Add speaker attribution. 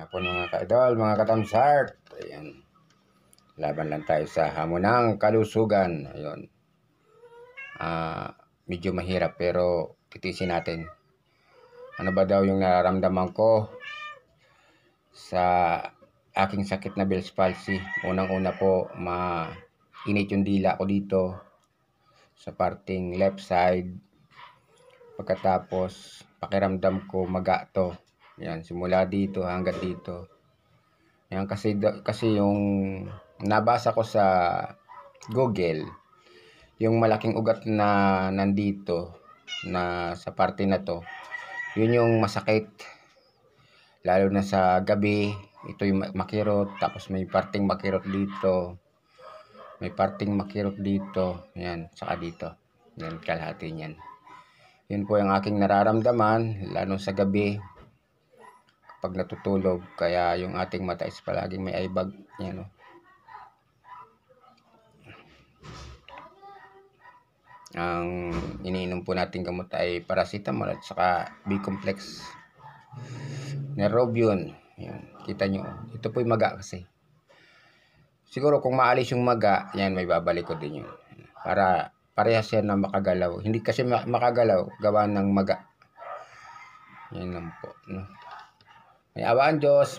Speaker 1: hapon mga ka-idol, mga katamsart. Ayan. Laban lang tayo sa hamon ng kalusugan. Ayun. Medyo mahirap pero titisin natin. Ano ba daw yung nararamdaman ko sa aking sakit na Bell's palsy? Unang-una po, mainit yung dila ko dito sa parting left side. Pagkatapos, pakiramdam ko maga to. Yan, simula dito hanggang dito. Yan, kasi yung nabasa ko sa Google, yung malaking ugat na nandito na sa parte na to, yun yung masakit. Lalo na sa gabi, ito yung makirot, tapos may parting makirot dito. May parting makirot dito. Yan, saka dito. Yan, kalahati niyan. Yun po yung aking nararamdaman, lalo sa gabi pag natutulog. Kaya yung ating mata is palaging may eye bag. Yan, no? Ang iniinom po natin gamot ay paracetamol at saka B-complex. Nerobion. Yan, kita nyo. Ito po yung maga kasi. Siguro kung maalis yung maga, yan, may babalik ko din yun. Para parehas yan na makagalaw. Hindi kasi makagalaw, gawa ng maga. Yan lang po. No? May awaan Diyos.